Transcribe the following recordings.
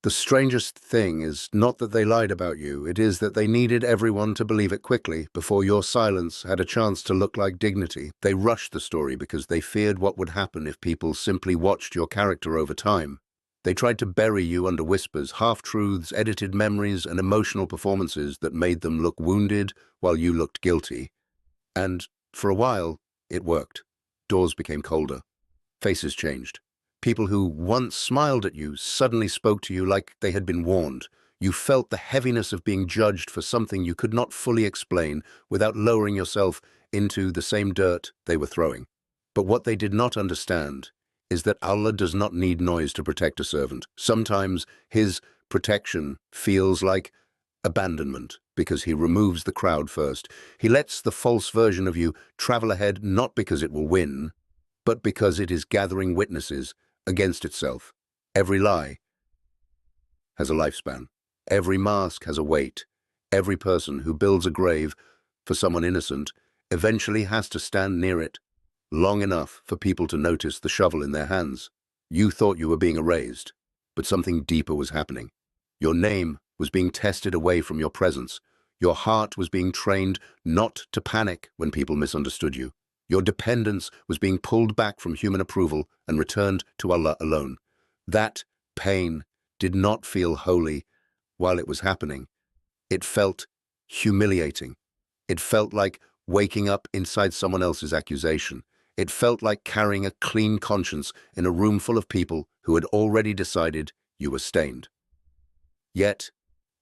The strangest thing is not that they lied about you, it is that they needed everyone to believe it quickly before your silence had a chance to look like dignity. They rushed the story because they feared what would happen if people simply watched your character over time. They tried to bury you under whispers, half-truths, edited memories, and emotional performances that made them look wounded while you looked guilty. And for a while, it worked. Doors became colder. Faces changed. People who once smiled at you suddenly spoke to you like they had been warned. You felt the heaviness of being judged for something you could not fully explain without lowering yourself into the same dirt they were throwing. But what they did not understand is that Allah does not need noise to protect a servant. Sometimes his protection feels like abandonment because he removes the crowd first. He lets the false version of you travel ahead not because it will win, but because it is gathering witnesses against itself. Every lie has a lifespan. Every mask has a weight. Every person who builds a grave for someone innocent eventually has to stand near it long enough for people to notice the shovel in their hands. You thought you were being erased, but something deeper was happening. Your name was being tested away from your presence. Your heart was being trained not to panic when people misunderstood you. Your dependence was being pulled back from human approval and returned to Allah alone. That pain did not feel holy while it was happening. It felt humiliating. It felt like waking up inside someone else's accusation. It felt like carrying a clean conscience in a room full of people who had already decided you were stained. Yet,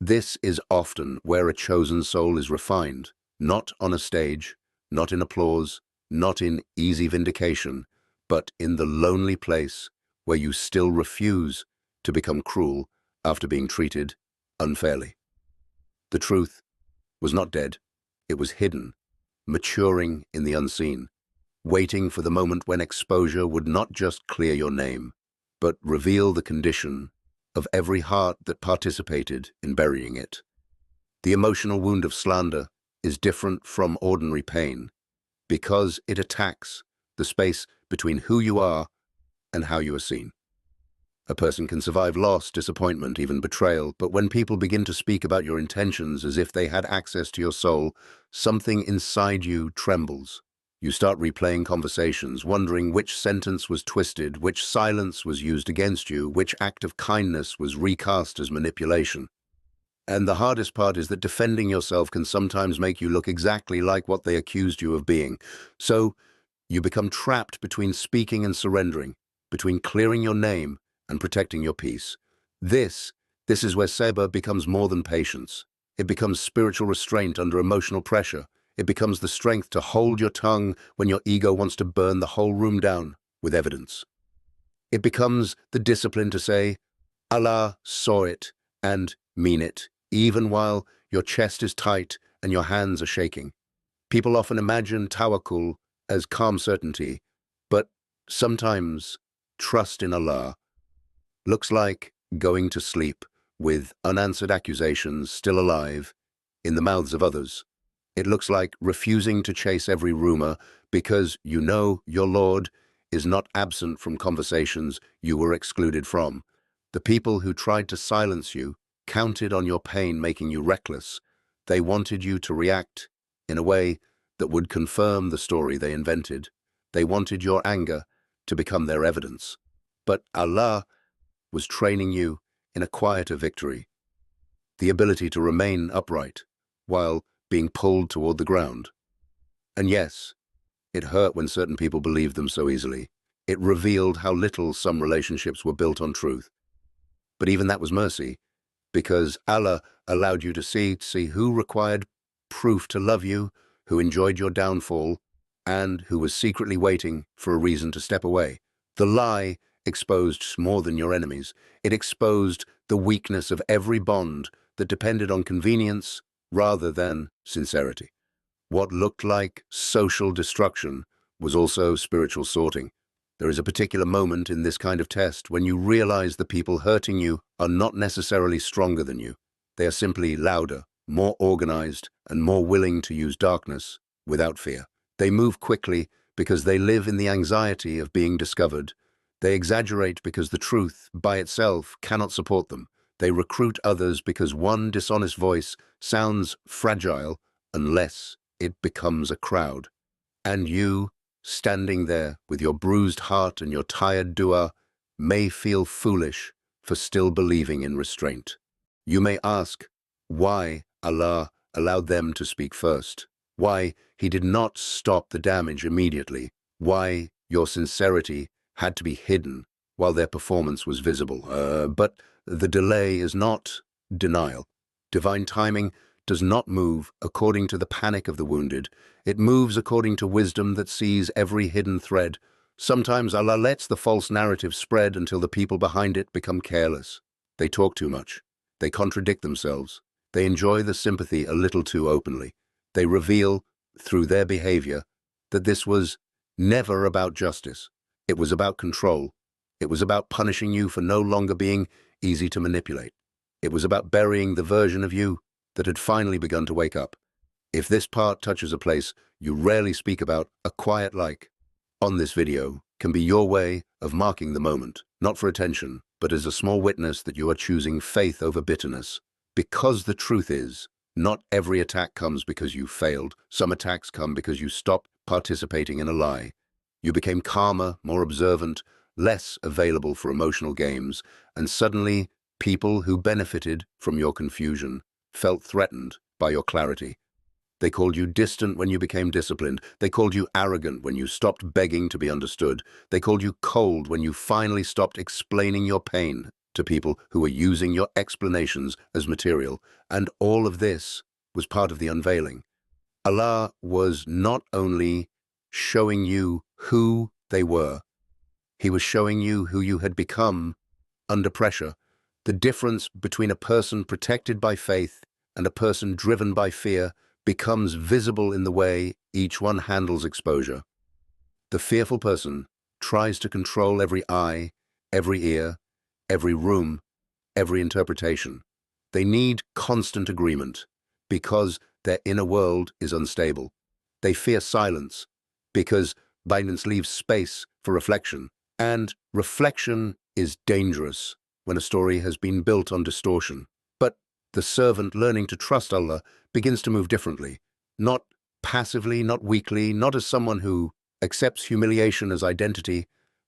this is often where a chosen soul is refined, not on a stage, not in applause, not in easy vindication, but in the lonely place where you still refuse to become cruel after being treated unfairly. The truth was not dead. It was hidden, maturing in the unseen, waiting for the moment when exposure would not just clear your name, but reveal the condition of every heart that participated in burying it. The emotional wound of slander is different from ordinary pain because it attacks the space between who you are and how you are seen. A person can survive loss, disappointment, even betrayal, but when people begin to speak about your intentions as if they had access to your soul, something inside you trembles. You start replaying conversations, wondering which sentence was twisted, which silence was used against you, which act of kindness was recast as manipulation. And the hardest part is that defending yourself can sometimes make you look exactly like what they accused you of being. So you become trapped between speaking and surrendering, between clearing your name and protecting your peace. This is where Sabr becomes more than patience. It becomes spiritual restraint under emotional pressure. It becomes the strength to hold your tongue when your ego wants to burn the whole room down with evidence. It becomes the discipline to say, Allah saw it and mean it, even while your chest is tight and your hands are shaking. People often imagine tawakkul as calm certainty, but sometimes trust in Allah looks like going to sleep with unanswered accusations still alive in the mouths of others. It looks like refusing to chase every rumor because you know your Lord is not absent from conversations you were excluded from. The people who tried to silence you counted on your pain making you reckless. They wanted you to react in a way that would confirm the story they invented. They wanted your anger to become their evidence. But Allah was training you in a quieter victory, the ability to remain upright while being pulled toward the ground. And yes, it hurt when certain people believed them so easily. It revealed how little some relationships were built on truth. But even that was mercy, because Allah allowed you to see who required proof to love you, who enjoyed your downfall, and who was secretly waiting for a reason to step away. The lie exposed more than your enemies. It exposed the weakness of every bond that depended on convenience rather than sincerity. What looked like social destruction was also spiritual sorting. There is a particular moment in this kind of test when you realize the people hurting you are not necessarily stronger than you. They are simply louder, more organized, and more willing to use darkness without fear. They move quickly because they live in the anxiety of being discovered. They exaggerate because the truth by itself cannot support them. They recruit others because one dishonest voice sounds fragile unless it becomes a crowd. And you, standing there with your bruised heart and your tired dua, may feel foolish for still believing in restraint. You may ask why Allah allowed them to speak first, why He did not stop the damage immediately, why your sincerity had to be hidden while their performance was visible. But the delay is not denial. Divine timing does not move according to the panic of the wounded. It moves according to wisdom that sees every hidden thread. Sometimes Allah lets the false narrative spread until the people behind it become careless. They talk too much. They contradict themselves. They enjoy the sympathy a little too openly. They reveal, through their behavior, that this was never about justice. It was about control. It was about punishing you for no longer being easy to manipulate. It was about burying the version of you that had finally begun to wake up. If this part touches a place you rarely speak about, a quiet like on this video can be your way of marking the moment, not for attention, but as a small witness that you are choosing faith over bitterness. Because the truth is, not every attack comes because you failed. Some attacks come because you stopped participating in a lie. You became calmer, more observant, less available for emotional games, and suddenly people who benefited from your confusion felt threatened by your clarity. They called you distant when you became disciplined. They called you arrogant when you stopped begging to be understood. They called you cold when you finally stopped explaining your pain to people who were using your explanations as material. And all of this was part of the unveiling. Allah was not only showing you who they were, He was showing you who you had become under pressure. The difference between a person protected by faith and a person driven by fear becomes visible in the way each one handles exposure. The fearful person tries to control every eye, every ear, every room, every interpretation. They need constant agreement because their inner world is unstable. They fear silence because silence leaves space for reflection, and reflection is dangerous when a story has been built on distortion. But the servant learning to trust Allah begins to move differently, not passively, not weakly, not as someone who accepts humiliation as identity,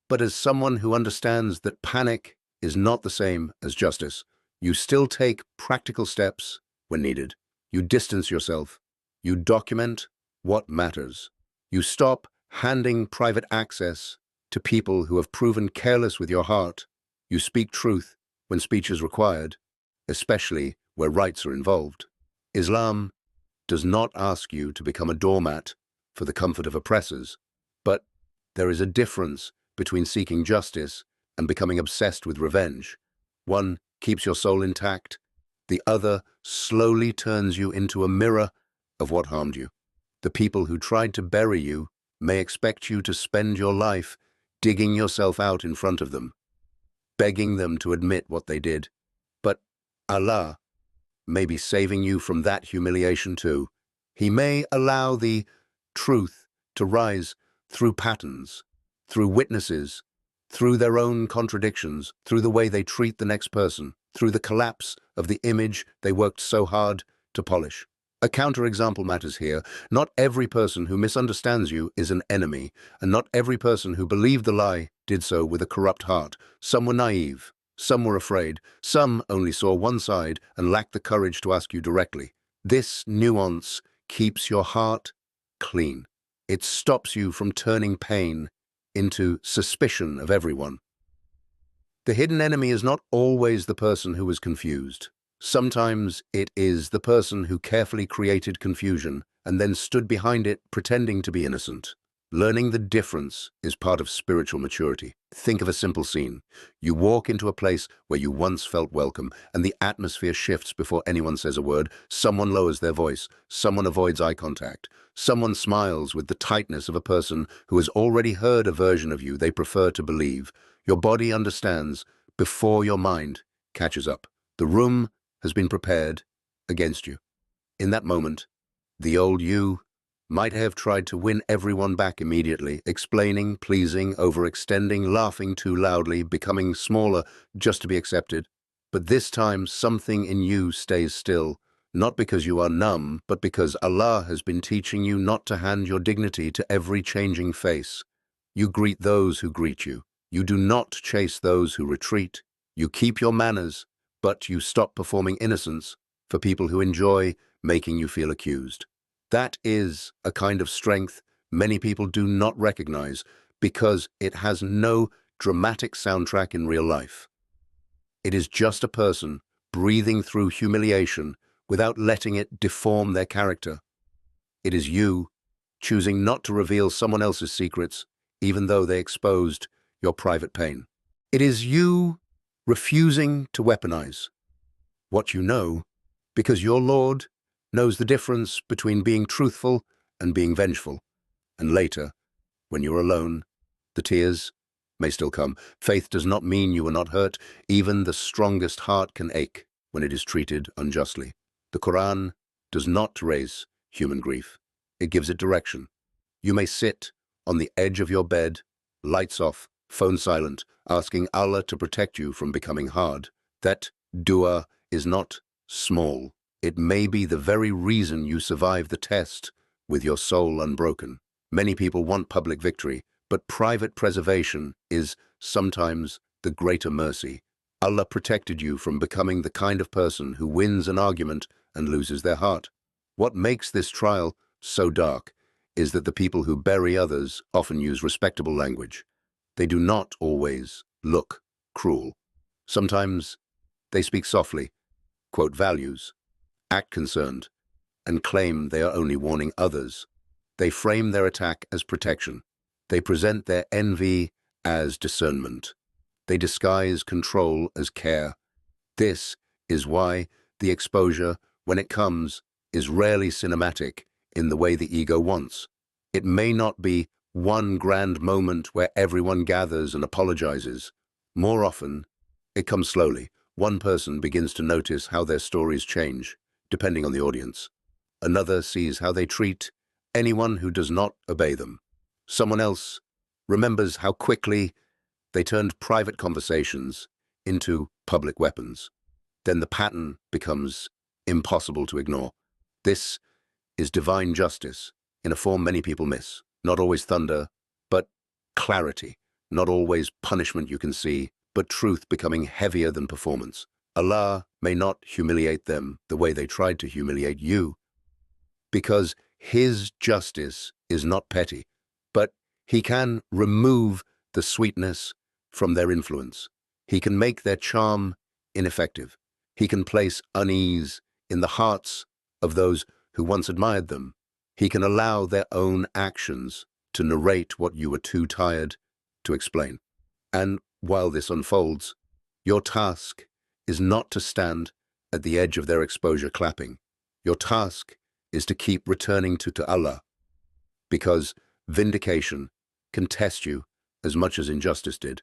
but as someone who understands that panic is not the same as justice. You still take practical steps when needed. You distance yourself. You document what matters. You stop handing private access to people who have proven careless with your heart. You speak truth when speech is required, especially where rights are involved. Islam does not ask you to become a doormat for the comfort of oppressors, but there is a difference between seeking justice and becoming obsessed with revenge. One keeps your soul intact, the other slowly turns you into a mirror of what harmed you. The people who tried to bury you may expect you to spend your life digging yourself out in front of them, begging them to admit what they did. But Allah may be saving you from that humiliation too. He may allow the truth to rise through patterns, through witnesses, through their own contradictions, through the way they treat the next person, through the collapse of the image they worked so hard to polish. A counterexample matters here. Not every person who misunderstands you is an enemy, and not every person who believed the lie did so with a corrupt heart. Some were naive. Some were afraid. Some only saw one side and lacked the courage to ask you directly. This nuance keeps your heart clean. It stops you from turning pain into suspicion of everyone. The hidden enemy is not always the person who was confused. Sometimes it is the person who carefully created confusion and then stood behind it pretending to be innocent. Learning the difference is part of spiritual maturity. Think of a simple scene. You walk into a place where you once felt welcome, and the atmosphere shifts before anyone says a word. Someone lowers their voice. Someone avoids eye contact. Someone smiles with the tightness of a person who has already heard a version of you they prefer to believe. Your body understands before your mind catches up. The room has been prepared against you. In that moment, the old you might have tried to win everyone back immediately, explaining, pleasing, overextending, laughing too loudly, becoming smaller just to be accepted. But this time, something in you stays still, not because you are numb, but because Allah has been teaching you not to hand your dignity to every changing face. You greet those who greet you. You do not chase those who retreat. You keep your manners, but you stop performing innocence for people who enjoy making you feel accused. That is a kind of strength many people do not recognize because it has no dramatic soundtrack in real life. It is just a person breathing through humiliation without letting it deform their character. It is you choosing not to reveal someone else's secrets, even though they exposed your private pain. It is you refusing to weaponize what you know, because your Lord knows the difference between being truthful and being vengeful. And later, when you're alone, the tears may still come. Faith does not mean you are not hurt. Even the strongest heart can ache when it is treated unjustly. The Quran does not raise human grief. It gives it direction. You may sit on the edge of your bed, lights off, phone silent, asking Allah to protect you from becoming hard. That dua is not small. It may be the very reason you survive the test with your soul unbroken. Many people want public victory, but private preservation is sometimes the greater mercy. Allah protected you from becoming the kind of person who wins an argument and loses their heart. What makes this trial so dark is that the people who bury others often use respectable language. They do not always look cruel. Sometimes they speak softly, quote values, act concerned, and claim they are only warning others. They frame their attack as protection. They present their envy as discernment. They disguise control as care. This is why the exposure, when it comes, is rarely cinematic in the way the ego wants. It may not be one grand moment where everyone gathers and apologizes. More often, it comes slowly. One person begins to notice how their stories change, depending on the audience. Another sees how they treat anyone who does not obey them. Someone else remembers how quickly they turned private conversations into public weapons. Then the pattern becomes impossible to ignore. This is divine justice in a form many people miss. Not always thunder, but clarity. Not always punishment you can see, but truth becoming heavier than performance. Allah may not humiliate them the way they tried to humiliate you, because His justice is not petty, but He can remove the sweetness from their influence. He can make their charm ineffective. He can place unease in the hearts of those who once admired them. He can allow their own actions to narrate what you were too tired to explain. And while this unfolds, your task is not to stand at the edge of their exposure clapping. Your task is to keep returning to Allah, because vindication can test you as much as injustice did.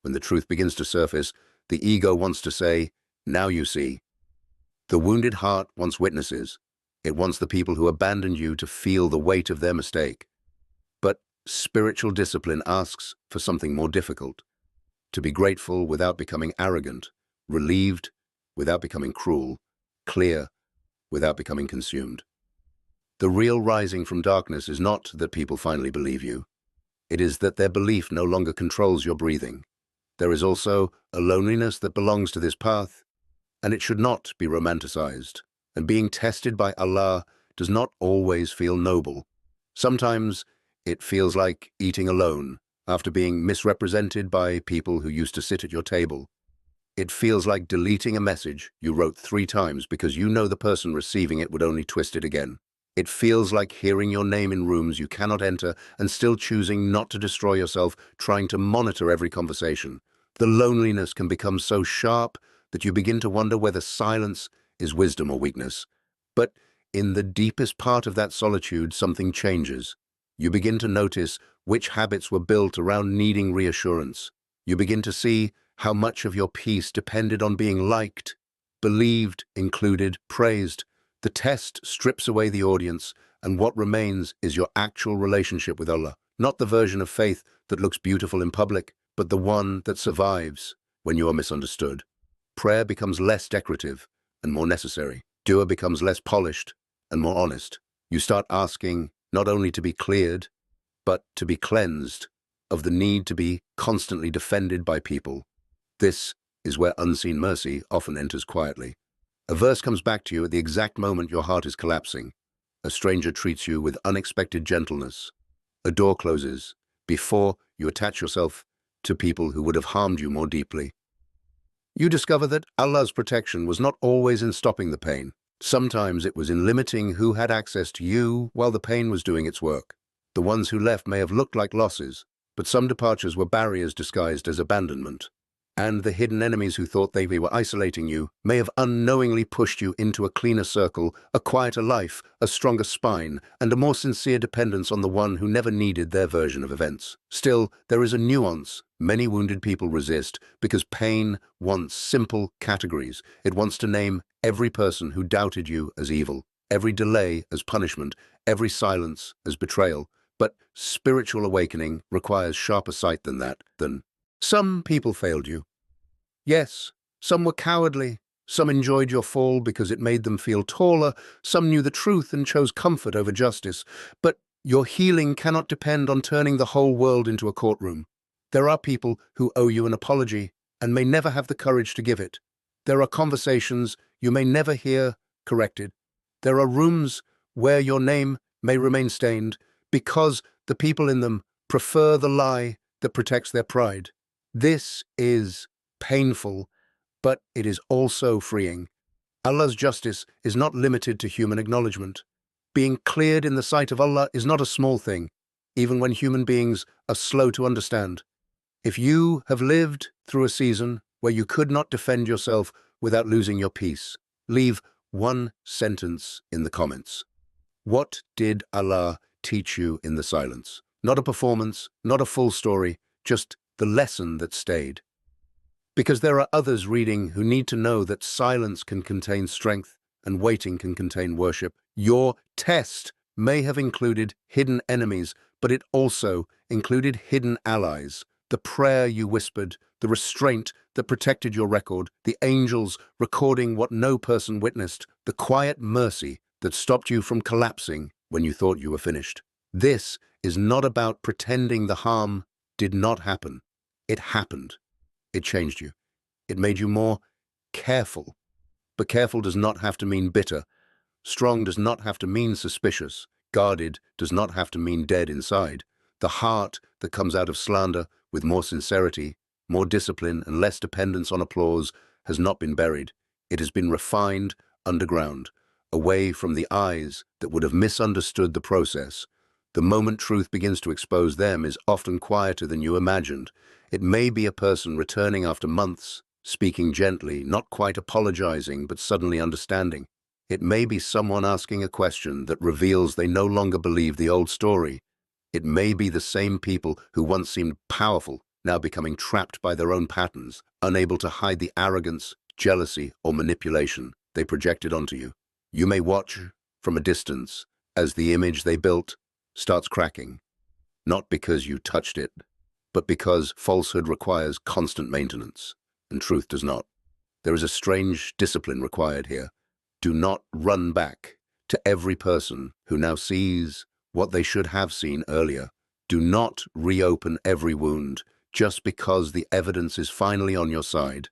When the truth begins to surface, the ego wants to say, "Now you see." The wounded heart wants witnesses. It wants the people who abandoned you to feel the weight of their mistake. But spiritual discipline asks for something more difficult: to be grateful without becoming arrogant, relieved without becoming cruel, clear without becoming consumed. The real rising from darkness is not that people finally believe you. It is that their belief no longer controls your breathing. There is also a loneliness that belongs to this path, and it should not be romanticized. And being tested by Allah does not always feel noble. Sometimes it feels like eating alone after being misrepresented by people who used to sit at your table. It feels like deleting a message you wrote 3 times because you know the person receiving it would only twist it again. It feels like hearing your name in rooms you cannot enter and still choosing not to destroy yourself, trying to monitor every conversation. The loneliness can become so sharp that you begin to wonder whether silence is wisdom or weakness. But in the deepest part of that solitude, something changes. You begin to notice which habits were built around needing reassurance. You begin to see how much of your peace depended on being liked, believed, included, praised. The test strips away the audience, and what remains is your actual relationship with Allah. Not the version of faith that looks beautiful in public, but the one that survives when you are misunderstood. Prayer becomes less decorative and more necessary. Dua becomes less polished and more honest. You start asking not only to be cleared, but to be cleansed of the need to be constantly defended by people. This is where unseen mercy often enters quietly. A verse comes back to you at the exact moment your heart is collapsing. A stranger treats you with unexpected gentleness. A door closes before you attach yourself to people who would have harmed you more deeply. You discover that Allah's protection was not always in stopping the pain. Sometimes it was in limiting who had access to you while the pain was doing its work. The ones who left may have looked like losses, but some departures were barriers disguised as abandonment. And the hidden enemies who thought they were isolating you may have unknowingly pushed you into a cleaner circle, a quieter life, a stronger spine, and a more sincere dependence on the one who never needed their version of events. Still, there is a nuance many wounded people resist because pain wants simple categories. It wants to name every person who doubted you as evil, every delay as punishment, every silence as betrayal. But spiritual awakening requires sharper sight than that. Some people failed you. Yes, some were cowardly. Some enjoyed your fall because it made them feel taller. Some knew the truth and chose comfort over justice. But your healing cannot depend on turning the whole world into a courtroom. There are people who owe you an apology and may never have the courage to give it. There are conversations you may never hear corrected. There are rooms where your name may remain stained because the people in them prefer the lie that protects their pride. This is painful, but it is also freeing. Allah's justice is not limited to human acknowledgement. Being cleared in the sight of Allah is not a small thing, even when human beings are slow to understand. If you have lived through a season where you could not defend yourself without losing your peace, leave one sentence in the comments. What did Allah teach you in the silence? Not a performance, not a full story, just the lesson that stayed. Because there are others reading who need to know that silence can contain strength and waiting can contain worship. Your test may have included hidden enemies, but it also included hidden allies. The prayer you whispered, the restraint that protected your record, the angels recording what no person witnessed, the quiet mercy that stopped you from collapsing when you thought you were finished. This is not about pretending the harm did not happen. It happened. It changed you. It made you more careful. But careful does not have to mean bitter. Strong does not have to mean suspicious. Guarded does not have to mean dead inside. The heart that comes out of slander with more sincerity, more discipline, and less dependence on applause has not been buried. It has been refined underground, away from the eyes that would have misunderstood the process. The moment truth begins to expose them is often quieter than you imagined. It may be a person returning after months, speaking gently, not quite apologizing, but suddenly understanding. It may be someone asking a question that reveals they no longer believe the old story. It may be the same people who once seemed powerful, now becoming trapped by their own patterns, unable to hide the arrogance, jealousy, or manipulation they projected onto you. You may watch from a distance as the image they built starts cracking, not because you touched it, but because falsehood requires constant maintenance, and truth does not. There is a strange discipline required here. Do not run back to every person who now sees what they should have seen earlier. Do not reopen every wound just because the evidence is finally on your side.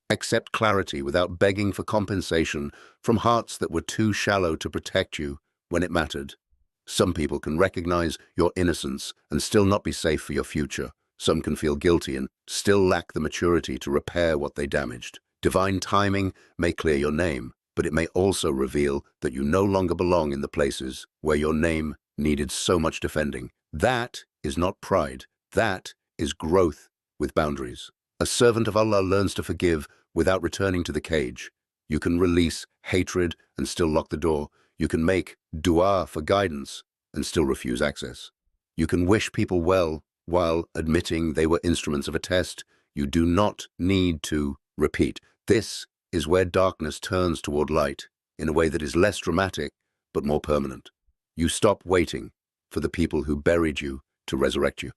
Accept clarity without begging for compensation from hearts that were too shallow to protect you when it mattered. Some people can recognize your innocence and still not be safe for your future. Some can feel guilty and still lack the maturity to repair what they damaged. Divine timing may clear your name, but it may also reveal that you no longer belong in the places where your name needed so much defending. That is not pride. That is growth with boundaries. A servant of Allah learns to forgive without returning to the cage. You can release hatred and still lock the door. You can make dua for guidance and still refuse access. You can wish people well while admitting they were instruments of a test. You do not need to repeat. This is where darkness turns toward light in a way that is less dramatic but more permanent. You stop waiting for the people who buried you to resurrect you.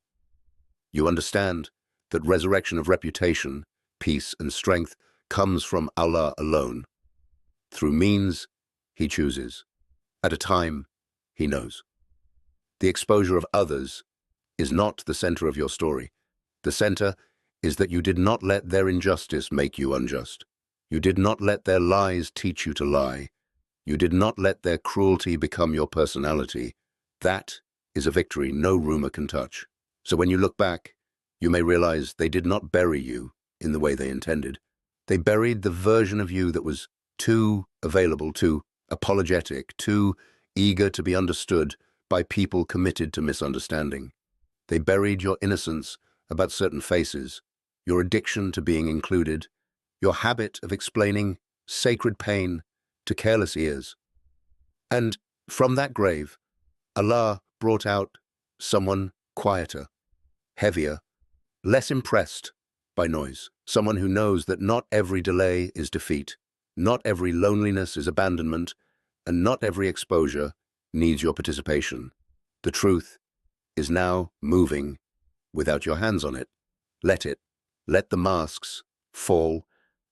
You understand that resurrection of reputation, peace, and strength comes from Allah alone, through means He chooses, at a time He knows. The exposure of others is not the center of your story. The center is that you did not let their injustice make you unjust. You did not let their lies teach you to lie. You did not let their cruelty become your personality. That is a victory no rumor can touch. So when you look back, you may realize they did not bury you in the way they intended. They buried the version of you that was too available, too apologetic, too eager to be understood by people committed to misunderstanding. They buried your innocence about certain faces, your addiction to being included, your habit of explaining sacred pain to careless ears. And from that grave, Allah brought out someone quieter, heavier, less impressed by noise, someone who knows that not every delay is defeat, not every loneliness is abandonment, and not every exposure needs your participation. The truth is now moving without your hands on it. Let it. Let the masks fall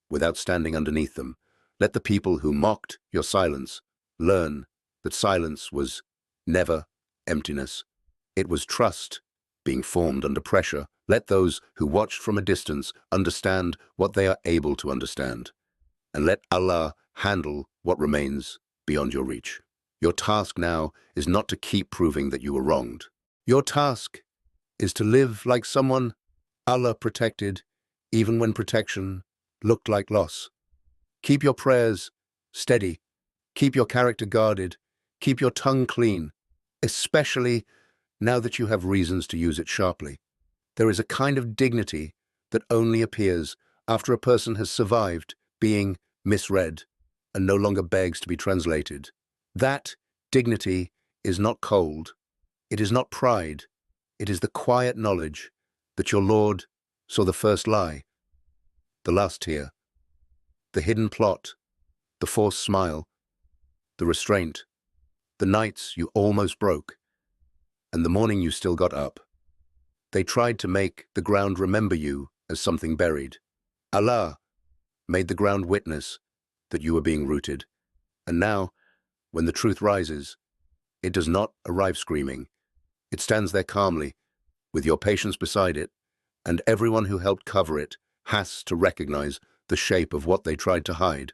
without standing underneath them. Let the people who mocked your silence learn that silence was never emptiness. It was trust being formed under pressure. Let those who watched from a distance understand what they are able to understand. And let Allah handle what remains beyond your reach. Your task now is not to keep proving that you were wronged. Your task is to live like someone Allah protected, even when protection looked like loss. Keep your prayers steady. Keep your character guarded. Keep your tongue clean, especially now that you have reasons to use it sharply. There is a kind of dignity that only appears after a person has survived being misread and no longer begs to be translated. That dignity is not cold. It is not pride. It is the quiet knowledge that your Lord saw the first lie, the last tear, the hidden plot, the forced smile, the restraint, the nights you almost broke, and the morning you still got up. They tried to make the ground remember you as something buried. Allah made the ground witness that you were being rooted. And now, when the truth rises, it does not arrive screaming. It stands there calmly, with your patience beside it, and everyone who helped cover it has to recognize the shape of what they tried to hide.